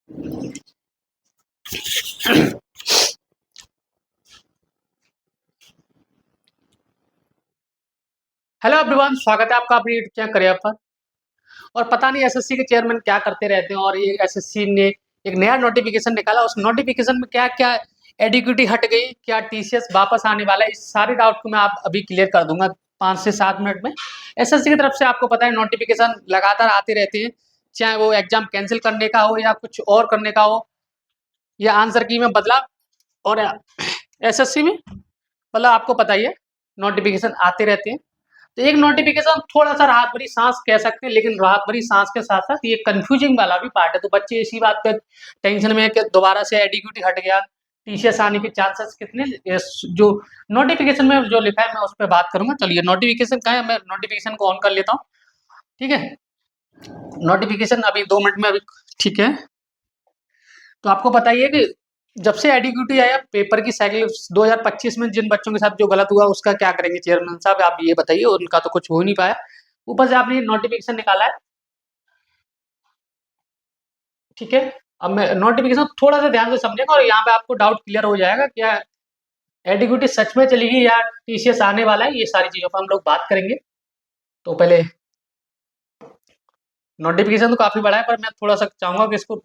Hello everyone, स्वागत है आपका अपनी यूट्यूब चैनल करियर पर। और पता नहीं एसएससी के चेयरमैन क्या करते रहते हैं, और ये एसएससी ने एक नया नोटिफिकेशन निकाला। उस नोटिफिकेशन में क्या क्या एडिक्विटी हट गई, क्या टीसीएस वापस आने वाला है, इस सारे डाउट को मैं आप अभी क्लियर कर दूंगा 5 से 7 मिनट में। एसएससी की तरफ से आपको पता है नोटिफिकेशन लगातार आते रहते हैं, चाहे वो एग्जाम कैंसिल करने का हो या कुछ और करने का हो, या आंसर की में बदलाव। और एसएससी में मतलब आपको पता ही है नोटिफिकेशन आते रहते हैं। तो एक नोटिफिकेशन थोड़ा सा राहत भरी सांस कह सकते हैं, लेकिन राहत भरी सांस के साथ साथ ये कंफ्यूजिंग वाला भी पार्ट है। तो बच्चे इसी बात पे टेंशन में है कि दोबारा से एडिक्यूटी हट गया, टीसीएस आने के चांसेस कितने। जो नोटिफिकेशन में जो लिखा है मैं उस पर बात करूंगा। चलिए नोटिफिकेशन कहाँ है, मैं नोटिफिकेशन को ऑन कर लेता हूँ। ठीक है, नोटिफिकेशन अभी 2 मिनट में अभी। ठीक है, तो आपको बताइए कि जब से एडिक्यूटी आया पेपर की साइकिल 2025 में जिन बच्चों के साथ जो गलत हुआ उसका क्या करेंगे चेयरमैन साहब, आप ये बताइए। उनका तो कुछ हो नहीं पाया, ऊपर से आपने नोटिफिकेशन निकाला है। ठीक है, अब मैं नोटिफिकेशन थोड़ा सा ध्यान से समझेंगे और यहाँ पे आपको डाउट क्लियर हो जाएगा क्या एडिक्यूटी सच में चलेगी या टीसीएस आने वाला है। ये सारी चीजों पर हम लोग बात करेंगे। तो पहले नोटिफिकेशन तो काफी बड़ा है, पर मैं थोड़ा सा चाहूंगा कि इसको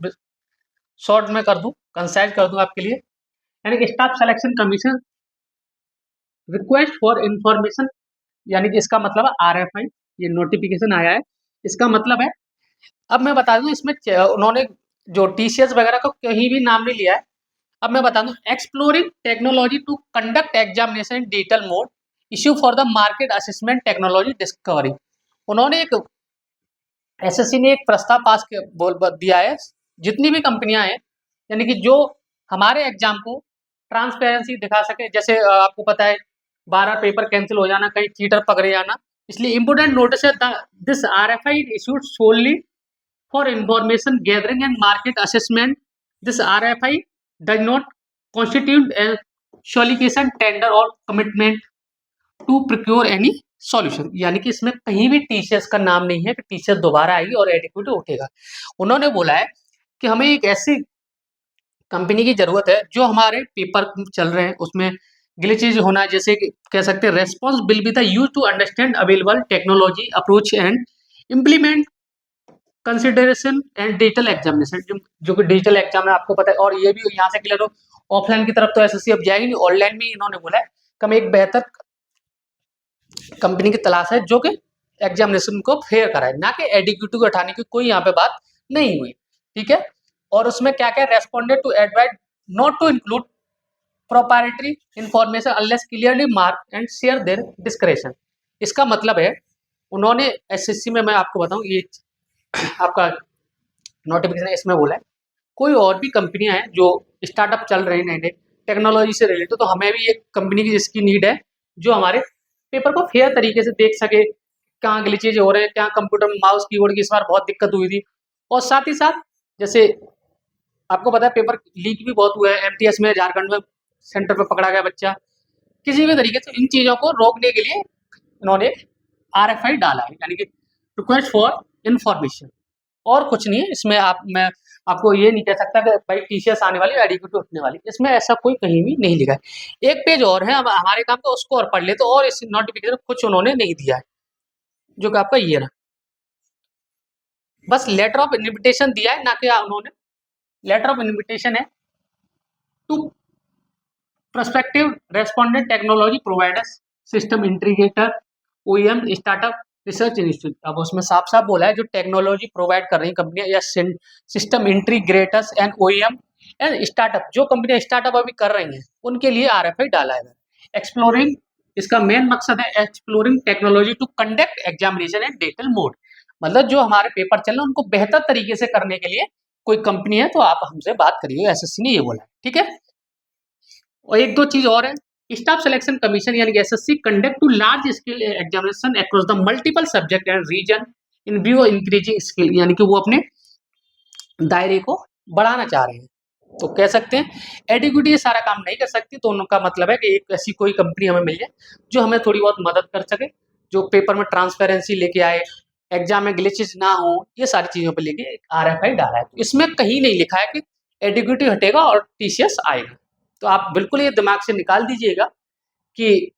शॉर्ट में कर दूं, कंसाइज कर दूं आपके लिए। यानी कि staff selection commission request for information, यानी कि इसका मतलब है आरएफआई। ये नोटिफिकेशन आया है, इसका मतलब है। अब मैं बता दूं इसमें उन्होंने जो टीसीएस वगैरह का कहीं भी नाम नहीं लिया है। अब मैं बता दूं exploring technology to conduct examination in digital mode, issue for the market assessment technology discovery. उन्होंने एक एसएससी ने एक प्रस्ताव पास दिया है, जितनी भी कंपनियां हैं यानी कि जो हमारे एग्जाम को ट्रांसपेरेंसी दिखा सके। जैसे आपको पता है 12 पेपर कैंसिल हो जाना, कहीं चीटर पकड़े जाना, इसलिए इंपोर्टेंट नोटिस है this RFI issued solely for information gathering and market assessment. This RFI does not constitute a solicitation tender or commitment to procure any solution. यानी कि इसमें कहीं भी टीसीएस का नाम नहीं है कि टीसीएस दोबारा आएगी और एडिक्यूटी उठेगा। उन्होंने बोला है कि हमें एक ऐसी कंपनी की जरूरत है जो हमारे पेपर चल रहे हैं उसमें ग्लिचेज होना, जैसे कि कह सकते हैं response will be the use to understand available technology approach and implement consideration and digital examination. जो कि डिजिटल एग्जाम है आपको पता है। और ये भी यहाँ से क्लियर हो, ऑफलाइन की तरफ तो एसएससी अब जाएगी नहीं, ऑनलाइन भी इन्होंने बोला है कि हमें एक बेहतर कंपनी की तलाश है जो कि एग्जामिनेशन को फेयर कराए, ना कि एडिक्यूटी को हटाने की कोई यहाँ पे बात नहीं हुई। ठीक है, और उसमें क्या क्या responded to advise not to include proprietary information unless clearly mark and share their description. इसका मतलब है उन्होंने एसएससी में, मैं आपको बताऊं ये आपका नोटिफिकेशन इसमें बोला है कोई और भी कंपनियां हैं जो स्टार्टअप चल रहे हैं नए नए टेक्नोलॉजी से रिलेटेड, तो हमें भी एक कंपनी की जिसकी नीड है जो हमारे पेपर को फेयर तरीके से देख सके, कहाँ ग्लिचेज हो रहे हैं, क्या कंप्यूटर में माउस कीबोर्ड की इस बार बहुत दिक्कत हुई थी। और साथ ही साथ जैसे आपको पता है पेपर लीक भी बहुत हुआ है एमटीएस में, झारखंड में सेंटर पर पकड़ा गया बच्चा। किसी भी तरीके से इन चीज़ों को रोकने के लिए इन्होंने आरएफआई डाला है, यानी कि रिक्वेस्ट फॉर इंफॉर्मेशन। और कुछ नहीं है इसमें। मैं आपको ये नहीं कह सकता कि भाई टीसीएस आने वाली एडिक्यूटी उठने वाली, इसमें ऐसा कोई कहीं भी नहीं लिखा है। एक पेज और है, अब हमारे काम का उसको और पढ़ ले तो, और इस नोटिफिकेशन कुछ उन्होंने नहीं दिया है, जो कि आपका ये रहा। बस लेटर ऑफ इन्विटेशन दिया है, ना कि उन्होंने लेटर ऑफ इन्विटेशन है to prospective respondent technology providers system integrator OEM startup research institute. अब उसमें साफ साफ बोला है जो टेक्नोलॉजी प्रोवाइड कर रही कंपनियां या system integrators and OEM and startup, जो कंपनियां स्टार्टअप अभी कर रही हैं उनके लिए आरएफआई डाला है। एक्सप्लोरिंग, इसका मेन मकसद है exploring technology to conduct examination in digital mode. मतलब जो हमारे पेपर चल रहे हैं उनको बेहतर तरीके से करने के लिए कोई कंपनी है तो आप हमसे बात करिए, एसएससी ने ये बोला है। ठीक है, और एक दो चीज और है, स्टाफ सिलेक्शन कमीशन यानी कि SSC conduct to large scale examination across the multiple subject and region in view increasing skill, यानी कि वो अपने दायरे को बढ़ाना चाह रहे हैं। तो कह सकते हैं एडिक्यूटी ये सारा काम नहीं कर सकती, तो उनका मतलब है कि एक ऐसी कोई कंपनी हमें मिल जाए जो हमें थोड़ी बहुत मदद कर सके, जो पेपर में ट्रांसपेरेंसी लेके आए, एग्जाम में ग्लिचेस ना हो, ये सारी चीज़ों पे लेके RFI डाला है। तो इसमें कहीं नहीं लिखा है कि एडिक्विटी हटेगा और TCS आएगा। तो आप बिल्कुल ये दिमाग से निकाल दीजिएगा कि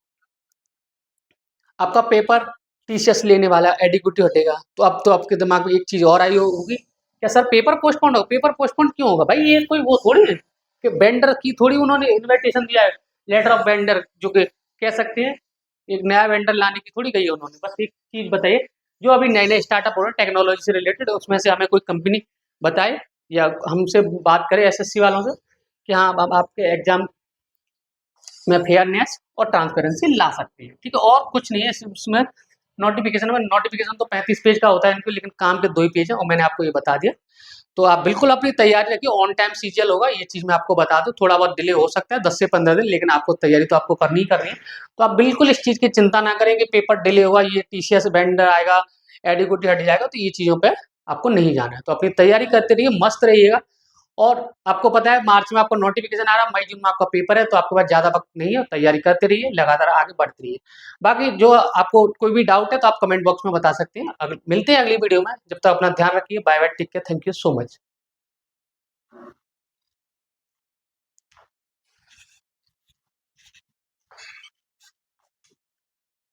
आपका पेपर TCS लेने वाला, एडिक्विटी हटेगा। तो अब तो आपके दिमाग में एक चीज़ और आई होगी, क्या सर पेपर पोस्टपोन्ड होगा? पेपर पोस्टपोन्ड क्यों होगा भाई? ये कोई वो थोड़ी है कि वेंडर की थोड़ी उन्होंने इन्विटेशन दिया है, लेटर ऑफ वेंडर जो कि कह सकते हैं एक नया वेंडर लाने की थोड़ी कही है उन्होंने। बस एक चीज़ बताइए, जो अभी नए-नए स्टार्टअप हो रहे हैं टेक्नोलॉजी से रिलेटेड, उसमें से हमें कोई कंपनी बताए या हमसे बात करे SSC वालों से कि हाँ, अब आपके एग्ज़ाम में फेयरनेस और ट्रांसपेरेंसी ला सकती है, ठीक है? और कुछ नहीं है उसमें। नोटिफिकेशन तो 35 पेज का होता है इनके, लेकिन काम के 2 ही पेज हैं और मैंने आपको ये बता दिया। तो आप बिल्कुल अपनी तैयारी रखिए, ऑन टाइम सीजीएल होगा, ये चीज़ मैं आपको बता दूँ। थोड़ा बहुत डिले हो सकता है 10 से 15 दिन, लेकिन आपको तैयारी तो आपको करनी ही करनी है। तो आप बिल्कुल इस चीज़ की चिंता ना करें कि पेपर डिले होगा, ये TCS वेंडर आएगा, एडिक्विटी हट जाएगा, तो ये चीज़ों पे आपको नहीं जाना है। तो अपनी तैयारी करते रहिए, मस्त रहिएगा। और आपको पता है मार्च में आपको नोटिफिकेशन आ रहा है, मई जून में आपका पेपर है, तो आपके पास ज़्यादा वक्त नहीं है, तैयारी करते रहिए, लगातार आगे बढ़ते रहिए। बाकी जो आपको कोई भी डाउट है तो आप कमेंट बॉक्स में बता सकते हैं। मिलते हैं अगली वीडियो में, जब तक अपना ध्यान रखिए। Bye bye, take care, thank you so much.